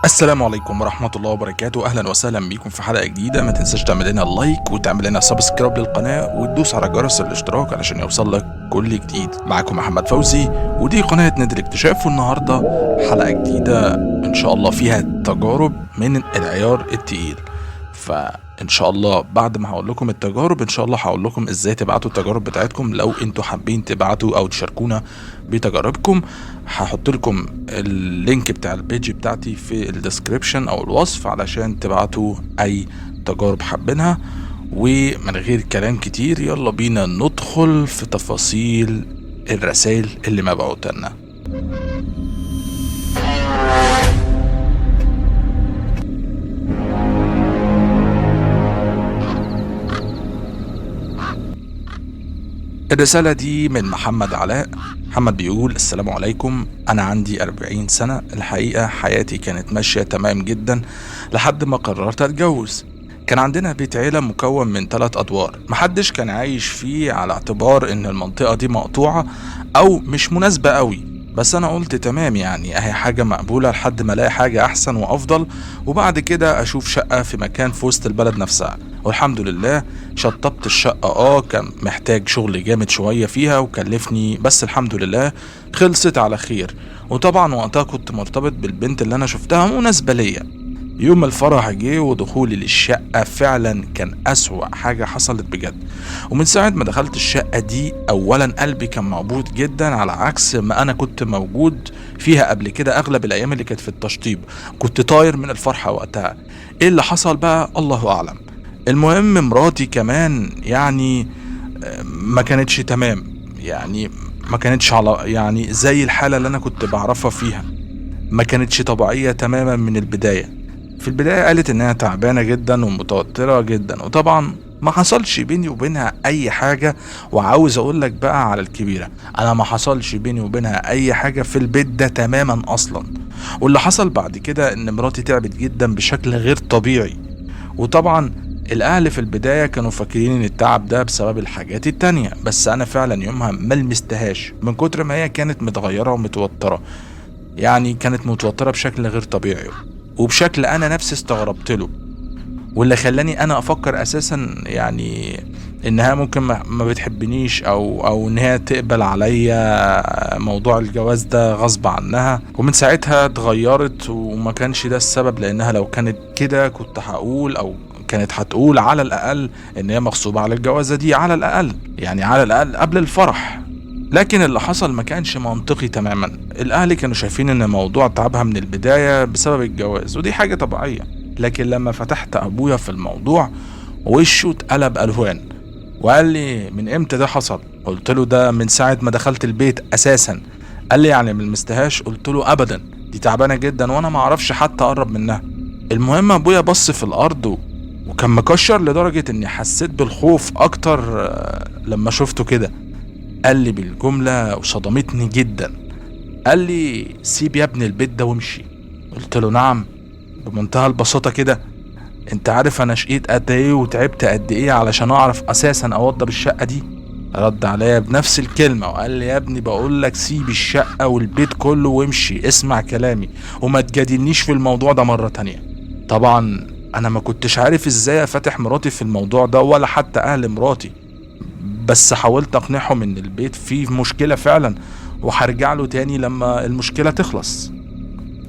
السلام عليكم ورحمة الله وبركاته. أهلا وسهلا بيكم في حلقة جديدة. ما تنساش تعمل لنا لايك وتعمل لنا سبسكرايب للقناة وتدوس على جرس الاشتراك علشان يوصل لك كل جديد. معاكم محمد فوزي ودي قناة نادي الاكتشاف، والنهاردة حلقة جديدة إن شاء الله فيها تجارب من العيار التقيل. فإن شاء الله بعد ما هقول لكم التجارب إن شاء الله هقول لكم إزاي تبعتوا التجارب بتاعتكم. لو أنتوا حابين تبعتوا أو تشاركونا بتجاربكم هحط لكم اللينك بتاع البيج بتاعتي في الديسكريبشن أو الوصف علشان تبعتوا أي تجارب حابينها. ومن غير كلام كتير يلا بينا ندخل في تفاصيل الرسائل اللي مبعوتة لنا. الرسالة دي من محمد علاء. محمد بيقول: السلام عليكم، أنا عندي 40 سنة. الحقيقة حياتي كانت ماشية تمام جدا لحد ما قررت أتجوز. كان عندنا بيت عيلة مكون من 3 أدوار، محدش كان عايش فيه على اعتبار إن المنطقة دي مقطوعة أو مش مناسبة قوي، بس أنا قلت تمام، يعني أهي حاجة مقبولة لحد ما ألاقي حاجة أحسن وأفضل، وبعد كده أشوف شقة في مكان في وسط البلد نفسها. والحمد لله شطبت الشقة، كان محتاج شغل جامد شوية فيها وكلفني، بس الحمد لله خلصت على خير. وطبعا وقتها كنت مرتبط بالبنت اللي أنا شفتها مناسبة ليا. يوم الفرح جه ودخولي للشقة فعلا كان أسوأ حاجة حصلت بجد. ومن ساعة ما دخلت الشقة دي أولا قلبي كان موجود جدا، على عكس ما أنا كنت موجود فيها قبل كده. أغلب الأيام اللي كانت في التشطيب كنت طاير من الفرحة وقتها. إيه اللي حصل بقى الله أعلم. المهم مراتي كمان يعني ما كانتش تمام، يعني ما كانتش على يعني زي الحالة اللي أنا كنت بعرفها فيها. ما كانتش طبيعية تماما من البداية. في البداية قالت انها تعبانة جدا ومتوترة جدا، وطبعا ما حصلش بيني وبينها اي حاجة. وعاوز اقول لك بقى على الكبيرة، انا ما حصلش بيني وبينها اي حاجة في البيت ده تماما اصلا. واللي حصل بعد كده ان مراتي تعبت جدا بشكل غير طبيعي. وطبعا الاهل في البداية كانوا فاكرين ان التعب ده بسبب الحاجات التانية، بس انا فعلا يومها ما لمستهاش من كتر ما هي كانت متغيرة ومتوترة. يعني كانت متوترة بشكل غير طبيعي وبشكل انا نفسي استغربت له، واللي خلاني انا افكر اساسا يعني انها ممكن ما بتحبنيش او ان هي تقبل عليا موضوع الجواز ده غصب عنها. ومن ساعتها اتغيرت، وما كانش ده السبب، لانها لو كانت كده كنت هقول او كانت هتقول على الاقل ان هي مغصوبة على الجوازة دي، على الاقل يعني على الاقل قبل الفرح. لكن اللي حصل ما كانش منطقي تماما. الاهل كانوا شايفين ان موضوع تعبها من البداية بسبب الجواز، ودي حاجة طبيعية. لكن لما فتحت ابويا في الموضوع وشه اتقلب الوان، وقال لي: من امتى ده حصل؟ قلت له: ده من ساعة ما دخلت البيت اساسا. قال لي: يعني ملمستهاش؟ قلت له: ابدا، دي تعبانة جدا وانا ما اعرفش حتى اقرب منها. المهم ابويا بص في الارض وكان مكشر لدرجة اني حسيت بالخوف اكتر لما شفته كده. قال لي بالجملة وصدمتني جدا، قال لي: سيب يا ابني البيت ده وامشي. قلت له: نعم؟ بمنتهى البساطة كده. انت عارف انا شقيت قد ايه وتعبت قد ايه علشان اعرف اساسا اوضب الشقة دي؟ رد عليا بنفس الكلمة وقال لي: يا ابني بقول لك سيب الشقة والبيت كله وامشي، اسمع كلامي وما تجادلنيش في الموضوع ده مرة تانية. طبعا انا ما كنتش عارف ازاي افتح مراتي في الموضوع ده ولا حتى اهل مراتي، بس حاولت اقنعهم ان البيت فيه مشكلة فعلا وهرجع له تاني لما المشكلة تخلص،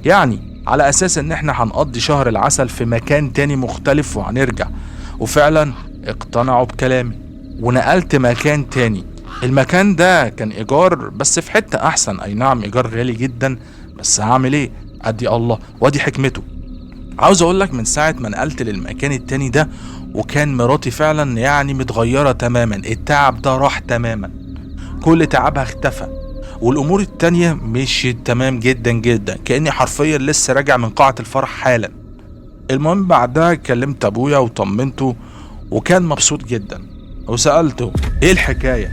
يعني على اساس ان احنا هنقضي شهر العسل في مكان تاني مختلف وهنرجع. وفعلا اقتنعوا بكلامي ونقلت مكان تاني. المكان ده كان ايجار بس في حتة احسن، اي نعم ايجار غالي جدا، بس هعمل ايه؟ ادي الله وادي حكمته. عاوز اقولك من ساعة ما نقلت للمكان التاني ده وكان مراتي فعلا يعني متغيرة تماما. التعب ده راح تماما، كل تعبها اختفى، والامور التانية مشيت تمام جدا جدا، كأني حرفيا لسه راجع من قاعة الفرح حالا. المهم بعدها كلمت ابويا وطمنته وكان مبسوط جدا، وسألته: ايه الحكاية؟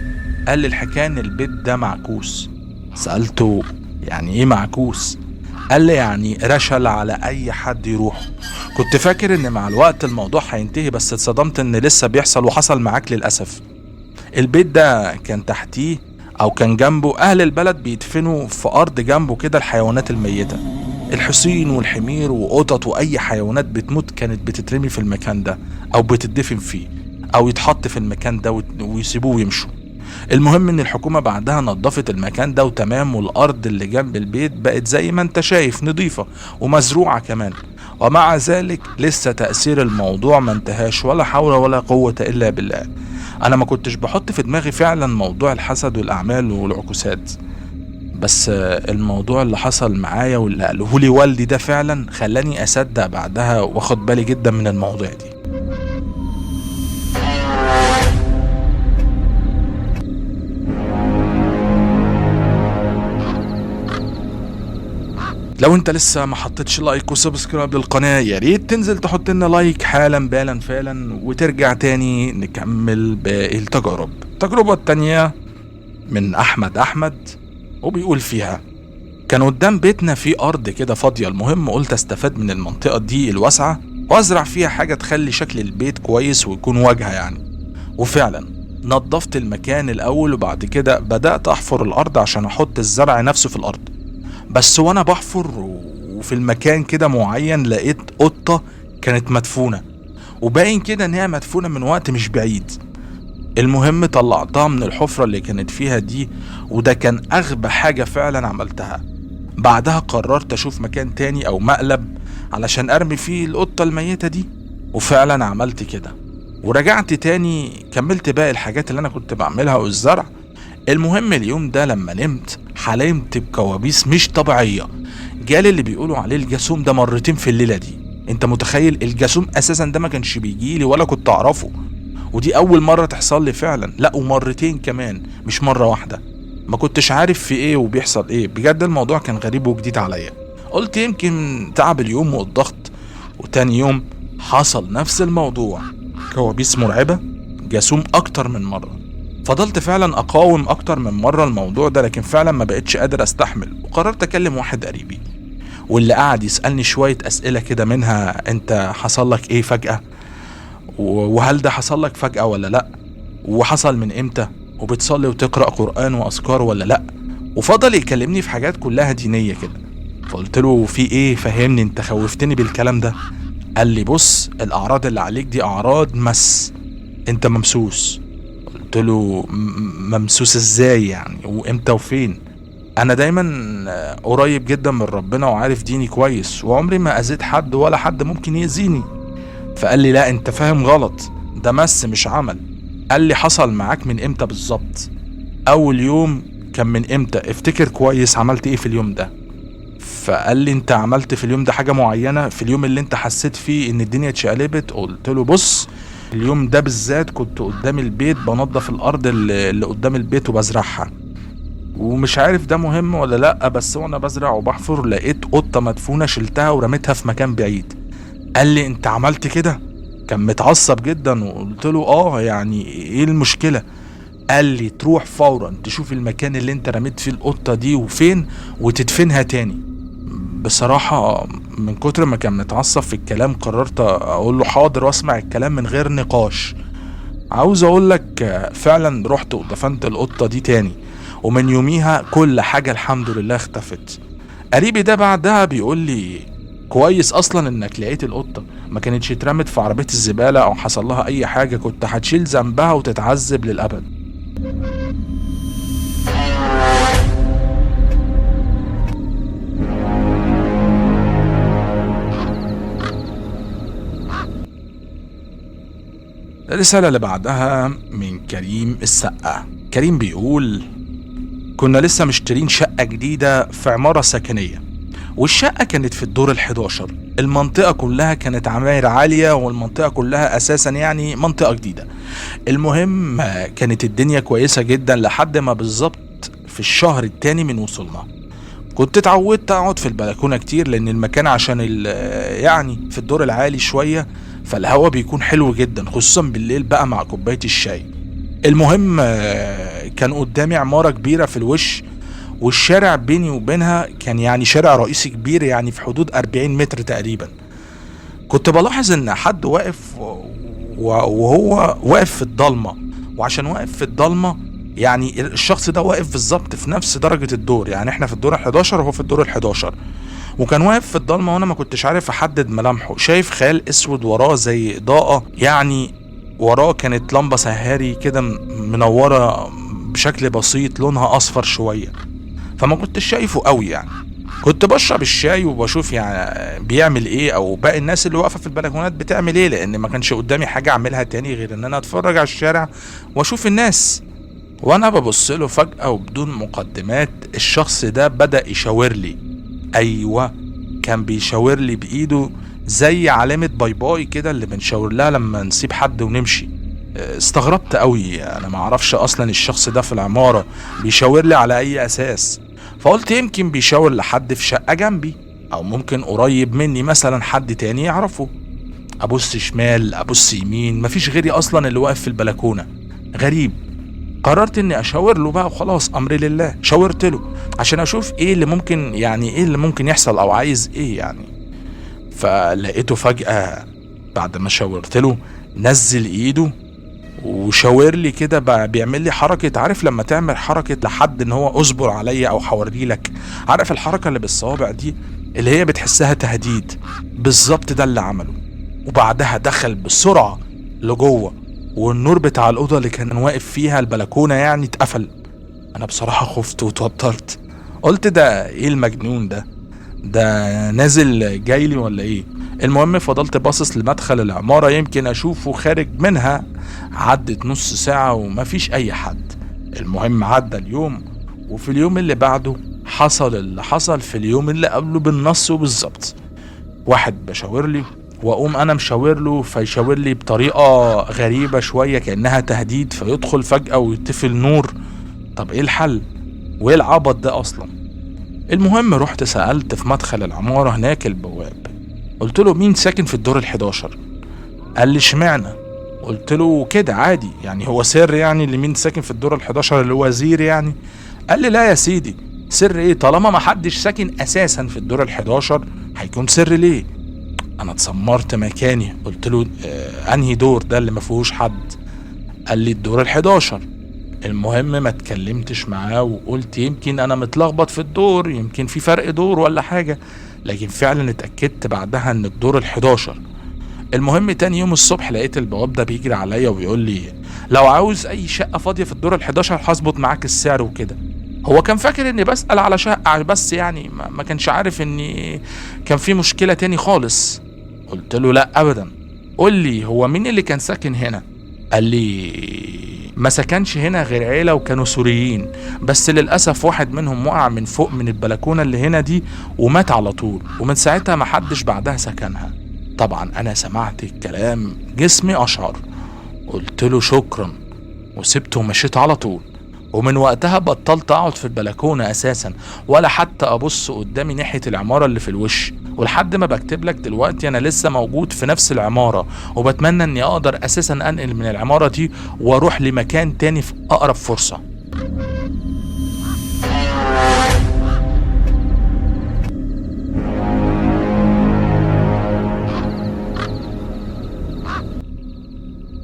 قال لي: الحكاية ان البيت ده معكوس. سألته: يعني ايه معكوس؟ قال لي: يعني رشل على اي حد يروح. كنت فاكر ان مع الوقت الموضوع هينتهي، بس اتصدمت ان لسه بيحصل وحصل معاك للأسف. البيت ده كان تحتيه او كان جنبه اهل البلد بيدفنوا في ارض جنبه كده الحيوانات الميتة. الحصين والحمير وقطط واي حيوانات بتموت كانت بتترمي في المكان ده او بتدفن فيه او يتحط في المكان ده ويسيبوه ويمشوا. المهم ان الحكومة بعدها نظفت المكان ده وتمام، والارض اللي جنب البيت بقت زي ما انت شايف نظيفة ومزروعة كمان. ومع ذلك لسه تأثير الموضوع ما انتهاش، ولا حول ولا قوة الا بالله. انا ما كنتش بحط في دماغي فعلا موضوع الحسد والاعمال والعكوسات، بس الموضوع اللي حصل معايا واللي قاله لي والدي ده فعلا خلاني اصدق بعدها واخد بالي جدا من المواضيع دي. لو انت لسه ما حطيتش لايك وسبسكرايب للقناة، يا ريت تنزل تحط لنا لايك حالا بالا فعلا، وترجع تاني نكمل باقي التجارب. التجربة التانية من احمد، وبيقول فيها: كان قدام بيتنا في ارض كده فاضية، المهم قلت استفاد من المنطقة دي الواسعة وازرع فيها حاجة تخلي شكل البيت كويس ويكون واجهة يعني. وفعلا نظفت المكان الاول، وبعد كده بدأت احفر الارض عشان احط الزرع نفسه في الارض. بس وانا بحفر وفي المكان كده معين لقيت قطة كانت مدفونة، وباين كده ان هي مدفونة من وقت مش بعيد. المهم طلعتها من الحفرة اللي كانت فيها دي، وده كان اغبى حاجة فعلا عملتها. بعدها قررت اشوف مكان تاني او مقلب علشان ارمي فيه القطة الميتة دي، وفعلا عملت كده. ورجعت تاني كملت باقي الحاجات اللي انا كنت بعملها والزرع. المهم اليوم ده لما نمت حلمت بكوابيس مش طبيعية. جالي اللي بيقولوا عليه الجاسوم ده مرتين في الليلة دي. انت متخيل؟ الجاسوم اساسا ده ما كانش بيجيلي ولا كنت اعرفه، ودي اول مرة تحصل لي فعلا. لا، ومرتين كمان مش مرة واحدة. ما كنتش عارف في ايه وبيحصل ايه، بجد الموضوع كان غريب وجديد عليا. قلت يمكن تعب اليوم والضغط. وتاني يوم حصل نفس الموضوع، كوابيس مرعبة، جاسوم اكتر من مرة. فضلت فعلا اقاوم اكتر من مرة الموضوع ده، لكن فعلا ما بقتش قادر استحمل، وقررت اكلم واحد قريبي، واللي قعد يسألني شوية اسئلة كده، منها انت حصل لك ايه فجأة، وهل ده حصل لك فجأة ولا لا، وحصل من امتى، وبتصلي وتقرأ قرآن واذكار ولا لا. وفضل يكلمني في حاجات كلها دينية كده. فقلت له في ايه، فهمني، انت خوفتني بالكلام ده. قال لي بص، الاعراض اللي عليك دي اعراض مس، انت ممسوس. قلت له ممسوس ازاي يعني، وامتى وفين؟ انا دايما قريب جدا من ربنا وعارف ديني كويس، وعمري ما اذيت حد ولا حد ممكن يأذيني. فقال لي لا، انت فاهم غلط، ده مس مش عمل. قال لي حصل معاك من امتى بالظبط؟ اول يوم كان من امتى؟ افتكر كويس عملت ايه في اليوم ده. فقال لي انت عملت في اليوم ده حاجة معينة، في اليوم اللي انت حسيت فيه ان الدنيا اتشقلبت؟ قلت له بص، اليوم ده بالذات كنت قدام البيت بنظف الارض اللي قدام البيت وبزرعها، ومش عارف ده مهم ولا لا، بس وانا بزرع وبحفر لقيت قطة مدفونة، شلتها ورميتها في مكان بعيد. قال لي انت عملت كده؟ كان متعصب جدا. وقلت له يعني ايه المشكلة؟ قال لي تروح فورا تشوف المكان اللي انت رميت فيه القطة دي وفين، وتدفنها تاني. بصراحة من كتر ما كان متعصب في الكلام قررت اقول له حاضر واسمع الكلام من غير نقاش. عاوز اقول لك فعلا رحت ودفنت القطة دي تاني، ومن يوميها كل حاجة الحمد لله اختفت. قريبي ده بعدها بيقول لي كويس اصلا انك لقيت القطة، ما كانتش اترمت في عربية الزبالة او حصل لها اي حاجة، كنت هتشيل ذنبها وتتعذب للابد. الرسالة اللي بعدها من كريم السقا. كريم بيقول: كنا لسه مشترين شقة جديدة في عمارة سكنية، والشقة كانت في الدور ال11. المنطقة كلها كانت عماير عالية، والمنطقة كلها أساسا يعني منطقة جديدة. المهم كانت الدنيا كويسة جدا لحد ما بالظبط في الشهر التاني من وصولنا. كنت اتعودت اقعد في البلكونة كتير، لان المكان عشان يعني في الدور العالي شوية، فالهوا بيكون حلو جدا خصوصا بالليل بقى مع كوباية الشاي. المهم كان قدامي عمارة كبيرة في الوش، والشارع بيني وبينها كان يعني شارع رئيسي كبير، يعني في حدود 40 متر تقريبا. كنت بلاحظ ان حد واقف وهو واقف في الضلمة، وعشان واقف في الضلمة يعني الشخص ده واقف بالظبط في نفس درجة الدور، يعني احنا في الدور ال11 وهو في الدور ال11. وكان واقف في الضلمه وانا ما كنتش عارف احدد ملامحه، شايف خيال اسود وراه زي اضاءه يعني. وراه كانت لمبه سهاري كده منوره بشكل بسيط لونها اصفر شويه، فما كنتش شايفه قوي يعني. كنت بشرب الشاي وبشوف يعني بيعمل ايه او باقي الناس اللي واقفه في البلكونات بتعمل ايه، لان ما كانش قدامي حاجه اعملها تاني غير ان انا اتفرج على الشارع واشوف الناس. وانا ببص له فجأة وبدون مقدمات الشخص ده بدأ يشاور لي. ايوه، كان بيشاور لي بايده زي علامة باي باي كده اللي بنشاور لها لما نسيب حد ونمشي. استغربت قوي، انا ما اعرفش اصلا الشخص ده في العمارة بيشاور لي على اي اساس. فقلت يمكن بيشاور لحد في شقة جنبي، او ممكن قريب مني مثلا حد تاني يعرفه. ابص شمال ابص يمين، مفيش غيري اصلا اللي واقف في البلكونة. غريب. قررت اني اشاور له بقى وخلاص، امري لله. شاورت له عشان اشوف ايه اللي ممكن يحصل او عايز ايه يعني. فلقيته فجأة بعد ما شاورت له نزل ايده وشاور لي كده بقى، بيعمل لي حركة. عارف لما تعمل حركة لحد ان هو اصبر عليا او حوري لك؟ عارف الحركة اللي بالصوابع دي اللي هي بتحسها تهديد؟ بالظبط ده اللي عمله. وبعدها دخل بسرعة لجوه، والنور بتاع الأوضة اللي كان واقف فيها البلكونة يعني اتقفل. أنا بصراحة خفت وتوترت، قلت ده إيه المجنون ده نازل جايلي ولا إيه؟ المهم فضلت باصص لمدخل العمارة يمكن أشوفه خارج منها. عدت نص ساعة ومفيش أي حد. المهم عدى اليوم، وفي اليوم اللي بعده حصل اللي حصل في اليوم اللي قبله بالنص وبالظبط. واحد بشاور لي واقوم انا مشاور له، فيشاور لي بطريقه غريبه شويه كانها تهديد، فيدخل فجاه ويطفي النور. طب ايه الحل وايه العبط ده اصلا؟ المهم رحت سالت في مدخل العماره هناك البواب، قلت له مين ساكن في الدور ال11؟ قال لي اشمعنى؟ قلت له كده عادي يعني، هو سر يعني اللي مين ساكن في الدور ال11 اللي هو وزير يعني؟ قال لي لا يا سيدي، سر ايه طالما ما حدش ساكن اساسا في الدور ال11 هيكون سر ليه؟ انا اتسمرت مكاني، قلت له انهي دور ده اللي ما فيهوش حد؟ قال لي الدور ال11. المهم ما اتكلمتش معاه وقلت يمكن انا متلخبط في الدور، يمكن في فرق دور ولا حاجة. لكن فعلا اتأكدت بعدها ان الدور ال11. المهم تاني يوم الصبح لقيت البواب ده بيجري عليا وبيقول لي لو عاوز اي شقة فاضية في الدور ال11 هظبط معاك السعر وكده. هو كان فاكر اني بسأل على شقة بس يعني، ما كانش عارف اني كان في مشكلة تاني خالص. قلت له لا ابدا، قول لي هو مين اللي كان ساكن هنا؟ قال لي ما سكنش هنا غير عيلة وكانوا سوريين، بس للأسف واحد منهم وقع من فوق من البلكونة اللي هنا دي ومات على طول، ومن ساعتها ما حدش بعدها سكنها. طبعا انا سمعت الكلام جسمي اشعر. قلت له شكرا وسبته ومشيت على طول. ومن وقتها بطلت اقعد في البلكونة اساسا، ولا حتى ابص قدامي ناحية العمارة اللي في الوش. ولحد ما بكتب لك دلوقتي انا لسه موجود في نفس العمارة، وبتمنى اني اقدر اساسا انقل من العمارة دي واروح لمكان تاني في اقرب فرصة.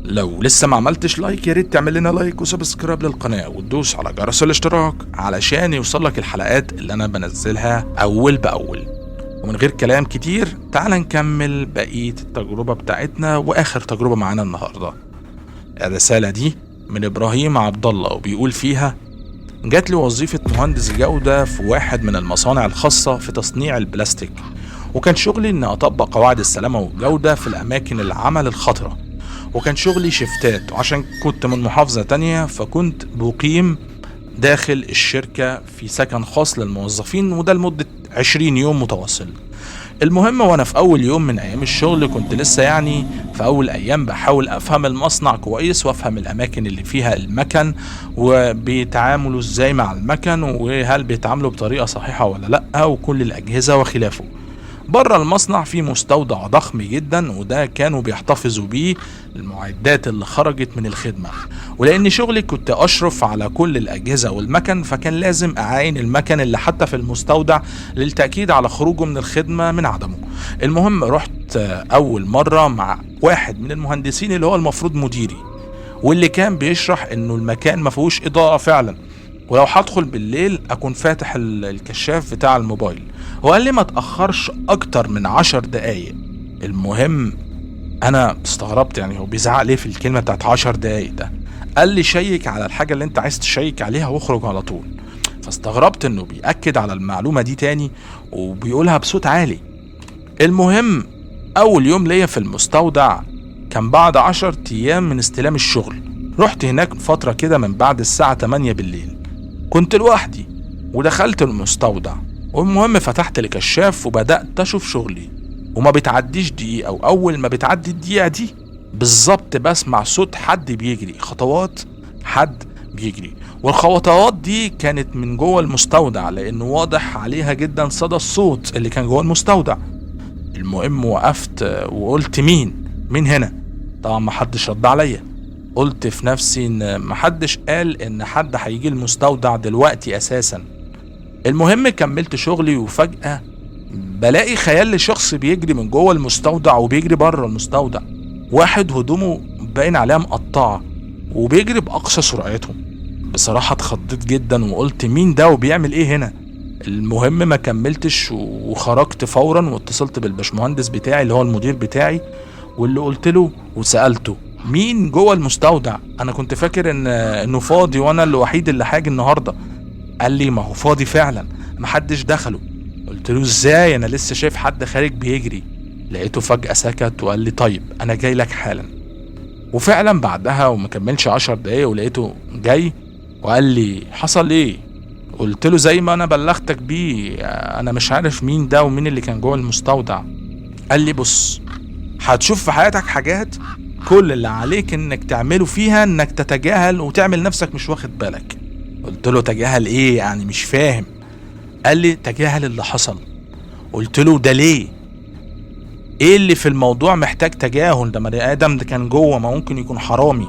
لو لسه ما عملتش لايك يا ريت تعمل لنا لايك وسبسكرايب للقناة وتدوس على جرس الاشتراك علشان يوصلك الحلقات اللي انا بنزلها اول باول. ومن غير كلام كتير تعال نكمل بقية التجربة بتاعتنا واخر تجربة معانا النهاردة. الرسالة دي من ابراهيم عبد الله وبيقول فيها جات لي وظيفة مهندس جودة في واحد من المصانع الخاصة في تصنيع البلاستيك، وكان شغلي اني اطبق قواعد السلامة والجودة في الاماكن العمل الخطرة. وكان شغلي شفتات، وعشان كنت من محافظة تانية فكنت بقيم داخل الشركة في سكن خاص للموظفين، وده لمدة 20 يوم متواصل. المهم وانا في اول يوم من ايام الشغل كنت لسه يعني في اول ايام بحاول افهم المصنع كويس وافهم الاماكن اللي فيها المكن وبيتعاملوا ازاي مع المكن وهل بيتعاملوا بطريقة صحيحة ولا لا، وكل الاجهزة وخلافه. بره المصنع في مستودع ضخم جدا، وده كانوا بيحتفظوا بيه المعدات اللي خرجت من الخدمة. ولأن شغلي كنت أشرف على كل الأجهزة والمكن، فكان لازم أعاين المكن اللي حتى في المستودع للتأكيد على خروجه من الخدمة من عدمه. المهم رحت أول مرة مع واحد من المهندسين اللي هو المفروض مديري، واللي كان بيشرح إنه المكان ما فيهوش إضاءة فعلا، ولو هدخل بالليل اكون فاتح الكشاف بتاع الموبايل. وقال لي ما تأخرش اكتر من 10 دقايق. المهم انا استغربت، يعني هو بيزعق ليه في الكلمة بتاعت 10 دقايق ده؟ قال لي شيك على الحاجة اللي انت عايز تشيك عليها واخرج على طول. فاستغربت انه بيأكد على المعلومة دي تاني وبيقولها بصوت عالي. المهم اول يوم ليا في المستودع كان بعد 10 ايام من استلام الشغل. رحت هناك فترة كده من بعد الساعة 8 بالليل. كنت لوحدي ودخلت المستودع، والمهم فتحت الكشاف وبدأت اشوف شغلي. وما بتعديش دقيقة، او اول ما بتعدي الدقيقة دي بالظبط بسمع صوت حد بيجري، خطوات حد بيجري. والخطوات دي كانت من جوه المستودع، لانه واضح عليها جدا صدى الصوت اللي كان جوه المستودع. المهم وقفت وقلت مين هنا؟ طبعا ما حدش رد عليا. قلت في نفسي ان ما حدش قال ان حد هيجي المستودع دلوقتي اساسا. المهم كملت شغلي، وفجأة بلاقي خيال لشخص بيجري من جوه المستودع وبيجري بره المستودع. واحد هدومه باين عليها مقطعة وبيجري بأقصى سرعته. بصراحة اتخضيت جدا وقلت مين ده وبيعمل ايه هنا؟ المهم ما كملتش وخرجت فورا واتصلت بالبشمهندس بتاعي اللي هو المدير بتاعي، واللي قلت له وسألته مين جوه المستودع؟ انا كنت فاكر انه فاضي وانا الوحيد اللي هاجي النهارده. قال لي ما هو فاضي فعلا، محدش دخله. قلت له ازاي؟ انا لسه شايف حد خارج بيجري. لقيته فجأة سكت وقال لي طيب انا جاي لك حالا. وفعلا بعدها وما كملش 10 دقايق ولقيته جاي وقال لي حصل ايه؟ قلت له زي ما انا بلغتك بيه، انا مش عارف مين ده ومين اللي كان جوه المستودع. قال لي بص، هتشوف في حياتك حاجات كل اللي عليك انك تعمله فيها انك تتجاهل وتعمل نفسك مش واخد بالك. قلت له تجاهل ايه يعني؟ مش فاهم. قال لي تجاهل اللي حصل. قلت له ده ليه؟ ايه اللي في الموضوع محتاج تجاهل؟ ده بني ادم، ده كان جوه، ما ممكن يكون حرامي.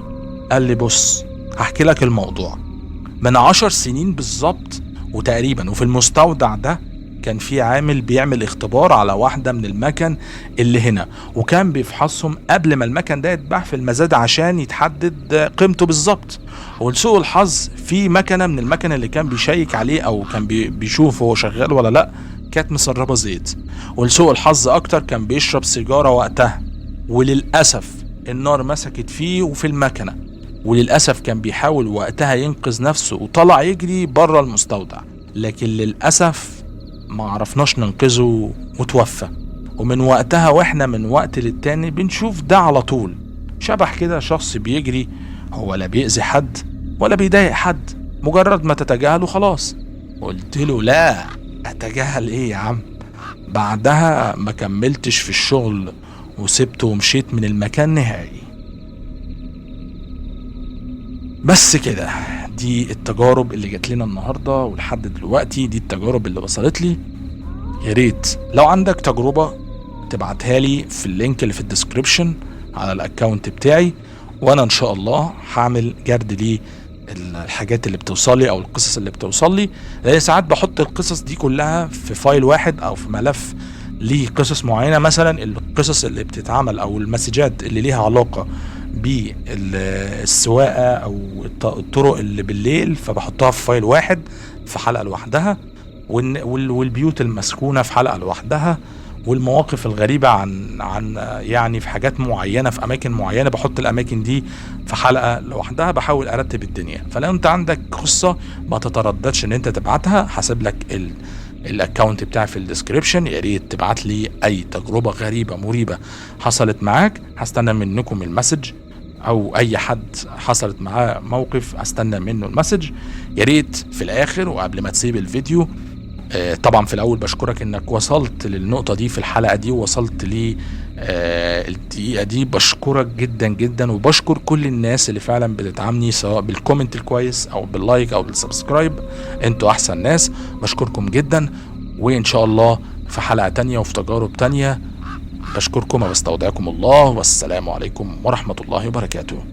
قال لي بص هحكي لك الموضوع. من 10 سنين بالظبط وتقريبا، وفي المستودع ده كان في عامل بيعمل اختبار على واحدة من المكن اللي هنا، وكان بيفحصهم قبل ما المكن ده يتباع في المزاد عشان يتحدد قيمته بالظبط. ولسوء الحظ في مكنة من المكن اللي كان بيشيك عليه او كان بيشوف هو شغال ولا لا كانت مسربة زيت. ولسوء الحظ اكتر كان بيشرب سيجارة وقتها، وللأسف النار مسكت فيه وفي المكنة. وللأسف كان بيحاول وقتها ينقذ نفسه وطلع يجري بره المستودع، لكن للأسف ما عرفناش ننقذه وتوفى. ومن وقتها واحنا من وقت للتاني بنشوف ده على طول، شبح كده شخص بيجري، هو لا بيأذي حد ولا بيضايق حد، مجرد ما تتجاهله خلاص. قلت له لا، اتجاهل ايه يا عم؟ بعدها ما كملتش في الشغل وسبته ومشيت من المكان نهائي. بس كده، دي التجارب اللي جات لنا النهارده ولحد دلوقتي، دي التجارب اللي وصلت لي. يا ريت لو عندك تجربه تبعتها لي في اللينك اللي في الديسكريبشن على الاكونت بتاعي، وانا ان شاء الله هعمل جرد ليه الحاجات اللي بتوصل لي او القصص اللي بتوصل لي، لان ساعات بحط القصص دي كلها في فايل واحد او في ملف ليه قصص معينه. مثلا القصص اللي بتتعمل او المسجات اللي ليها علاقه بالسواقه او الطرق اللي بالليل، فبحطها في فايل واحد في حلقه لوحدها، والبيوت المسكونه في حلقه لوحدها، والمواقف الغريبة عن يعني في حاجات معينة في أماكن معينة بحط الأماكن دي في حلقة لوحدها. بحاول أرتب الدنيا. فلو أنت عندك قصة ما تترددش إن أنت تبعتها، هسيب لك الأكاونت بتاعي في الديسكريبشن. يا ريت تبعت لي أي تجربة غريبة مريبة حصلت معاك، هستنى منكم المسج، أو أي حد حصلت معاه موقف هستنى منه المسج. يا ريت في الآخر وقبل ما تسيب الفيديو، طبعا في الاول بشكرك انك وصلت للنقطة دي في الحلقة دي ووصلت لي الدقيقة دي. بشكرك جدا جدا، وبشكر كل الناس اللي فعلا بتدعمني سواء بالكومنت الكويس او باللايك او بالسبسكرايب. انتوا احسن ناس، بشكركم جدا. وان شاء الله في حلقة تانية وفي تجارب تانية. بشكركم وبستودعكم الله، والسلام عليكم ورحمة الله وبركاته.